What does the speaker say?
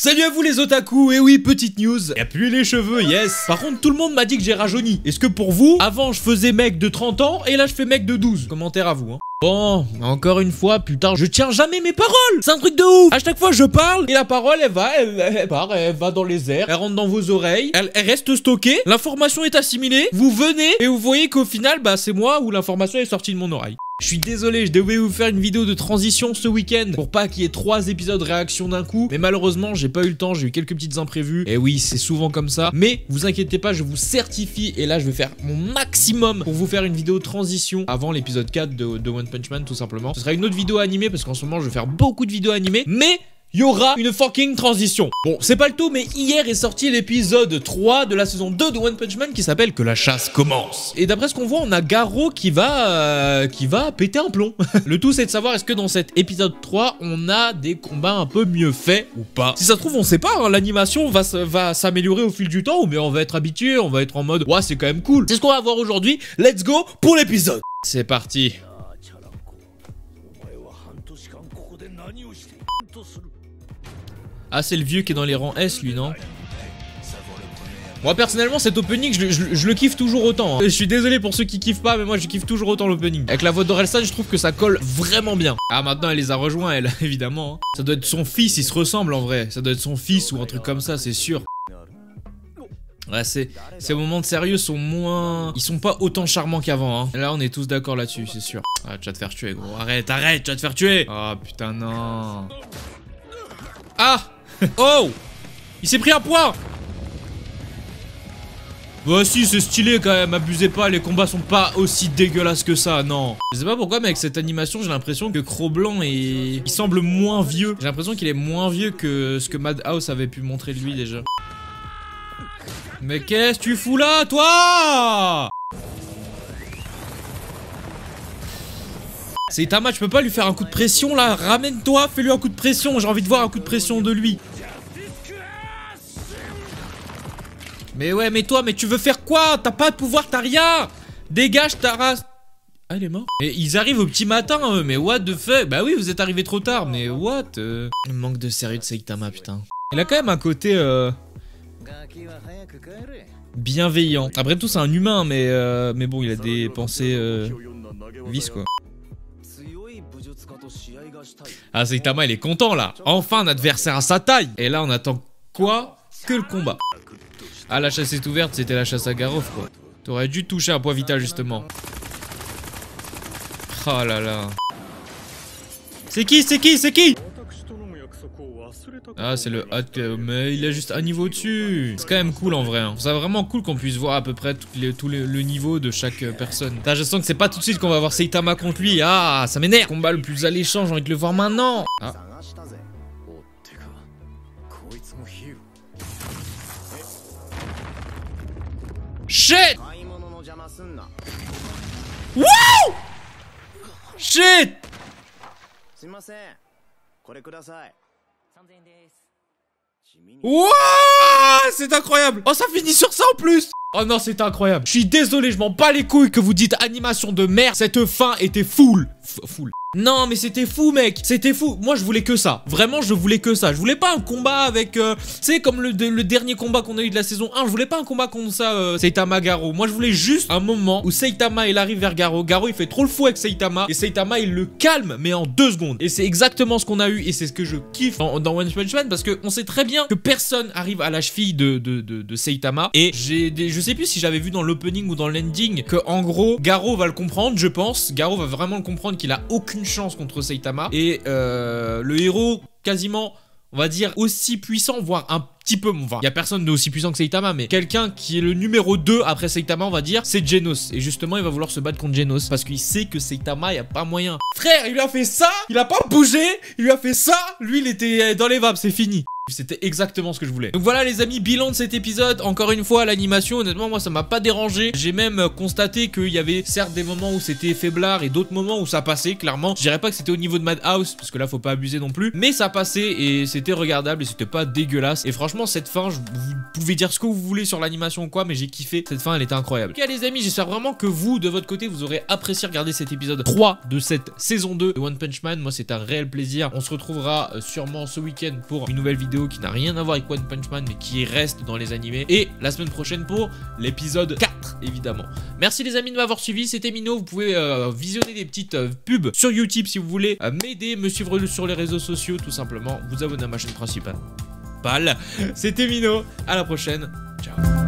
Salut à vous les otaku, et oui, petite news, y'a plus les cheveux, yes. Par contre, tout le monde m'a dit que j'ai rajeuni. Est-ce que pour vous, avant je faisais mec de 30 ans, et là je fais mec de 12? Commentaire à vous, hein. Bon, encore une fois, putain, je tiens jamais mes paroles. C'est un truc de ouf. À chaque fois je parle, et la parole, elle va dans les airs, elle rentre dans vos oreilles, elle reste stockée, l'information est assimilée, vous venez, et vous voyez qu'au final, bah c'est moi où l'information est sortie de mon oreille. Je suis désolé, je devais vous faire une vidéo de transition ce week-end pour pas qu'il y ait 3 épisodes réaction d'un coup. Mais malheureusement, j'ai pas eu le temps, j'ai eu quelques petites imprévus. Et oui, c'est souvent comme ça. Mais vous inquiétez pas, je vous certifie. Et là, je vais faire mon maximum pour vous faire une vidéo de transition avant l'épisode 4 de One Punch Man, tout simplement. Ce sera une autre vidéo animée parce qu'en ce moment, je vais faire beaucoup de vidéos animées. Mais il y aura une fucking transition. Bon, c'est pas le tout, mais hier est sorti l'épisode 3 de la saison 2 de One Punch Man qui s'appelle Que la chasse commence. Et d'après ce qu'on voit, on a Garou qui va péter un plomb. Le tout, c'est de savoir est-ce que dans cet épisode 3, on a des combats un peu mieux faits ou pas. Si ça se trouve, on sait pas, hein, l'animation va s'améliorer au fil du temps, mais on va être habitué, on va être en mode, ouais, c'est quand même cool. C'est ce qu'on va voir aujourd'hui. Let's go pour l'épisode. C'est parti. Ah, c'est le vieux qui est dans les rangs S, lui, non? Moi, personnellement, cet opening, je le kiffe toujours autant, hein. Je suis désolé pour ceux qui kiffent pas, mais moi, je kiffe toujours autant l'opening. Avec la voix d'Orelsan, je trouve que ça colle vraiment bien. Ah, maintenant, elle les a rejoints, elle, évidemment, hein. Ça doit être son fils, ils se ressemblent, en vrai. Ça doit être son fils ou un truc comme ça, c'est sûr. Ouais, ces moments de sérieux sont moins... Ils sont pas autant charmants qu'avant, hein. Là, on est tous d'accord là-dessus, c'est sûr. Ah, tu vas te faire tuer, gros. Arrête, tu vas te faire tuer. Oh, putain, non. Ah. Oh! Il s'est pris un point! Bah si, c'est stylé quand même, abusez pas, les combats sont pas aussi dégueulasses que ça, non. Je sais pas pourquoi, mais avec cette animation, j'ai l'impression que Cro-Blanc il semble moins vieux. J'ai l'impression qu'il est moins vieux que ce que Madhouse avait pu montrer de lui déjà. Mais qu'est-ce que tu fous là, toi? Saitama, tu peux pas lui faire un coup de pression là? Ramène-toi, fais-lui un coup de pression, j'ai envie de voir un coup de pression de lui. Mais ouais, mais toi, mais tu veux faire quoi? T'as pas de pouvoir, t'as rien. Dégage ta race. Ah, il est mort. Et ils arrivent au petit matin, eux, mais what the fuck? Bah oui, vous êtes arrivés trop tard, mais what? Le manque de sérieux de Saitama, putain. Il a quand même un côté bienveillant. Après tout, c'est un humain, mais bon, il a des pensées vices, quoi. Ah, Saitama, il est content, là. Enfin, un adversaire à sa taille. Et là, on attend quoi? Que le combat. Ah, la chasse est ouverte, c'était la chasse à Garou, quoi. T'aurais dû toucher un point vital, justement. Oh là là. C'est qui? C'est qui? C'est qui? Ah, c'est le hot, mais il a juste un niveau dessus. C'est quand même cool en vrai, hein. C'est vraiment cool qu'on puisse voir à peu près tout le niveau de chaque personne. Là, je sens que c'est pas tout de suite qu'on va voir Saitama contre lui. Ah, ça m'énerve. Combat le plus alléchant, j'ai envie de le voir maintenant. Ah. Shit! Wouh! Shit! Wouah! C'est incroyable! Oh, ça finit sur ça en plus! Oh non, c'est incroyable. Je suis désolé, je m'en bats les couilles que vous dites animation de merde. Cette fin était full. Non, mais c'était fou, mec. C'était fou. Moi, je voulais que ça. Vraiment, je voulais que ça. Je voulais pas un combat avec... tu sais, comme le dernier combat qu'on a eu de la saison 1. Je voulais pas un combat contre ça, Saitama Garou. Moi, je voulais juste un moment où Saitama, il arrive vers Garou. Garou, il fait trop le fou avec Saitama. Et Saitama, il le calme, mais en 2 secondes. Et c'est exactement ce qu'on a eu. Et c'est ce que je kiffe dans One Punch Man. Parce qu'on sait très bien que personne arrive à la cheville de Saitama. Et je sais plus si j'avais vu dans l'opening ou dans l'ending que, en gros, Garou va le comprendre, je pense. Garou va vraiment le comprendre qu'il a aucune chance contre Saitama. Et le héros, quasiment, on va dire, aussi puissant, voire un petit peu... Enfin, il y a personne d'aussi puissant que Saitama, mais quelqu'un qui est le numéro 2 après Saitama, on va dire, c'est Genos. Et justement, il va vouloir se battre contre Genos parce qu'il sait que Saitama, il n'y a pas moyen. Frère, il lui a fait ça, il a pas bougé, il lui a fait ça, lui, il était dans les vapes, c'est fini. C'était exactement ce que je voulais. Donc voilà les amis, bilan de cet épisode. Encore une fois, l'animation, honnêtement, moi ça m'a pas dérangé. J'ai même constaté qu'il y avait certes des moments où c'était faiblard et d'autres moments où ça passait, clairement. Je dirais pas que c'était au niveau de Madhouse, parce que là faut pas abuser non plus. Mais ça passait et c'était regardable et c'était pas dégueulasse. Et franchement, cette fin, vous pouvez dire ce que vous voulez sur l'animation ou quoi, mais j'ai kiffé. Cette fin, elle était incroyable. Ok les amis, j'espère vraiment que vous, de votre côté, vous aurez apprécié regarder cet épisode 3 de cette saison 2 de One Punch Man. Moi, c'est un réel plaisir. On se retrouvera sûrement ce week-end pour une nouvelle vidéo vidéo qui n'a rien à voir avec One Punch Man mais qui reste dans les animés. Et la semaine prochaine pour l'épisode 4 évidemment. Merci les amis de m'avoir suivi, c'était Mino. Vous pouvez visionner des petites pubs sur YouTube si vous voulez m'aider, me suivre sur les réseaux sociaux tout simplement, vous abonner à ma chaîne principale. C'était Mino, à la prochaine, ciao.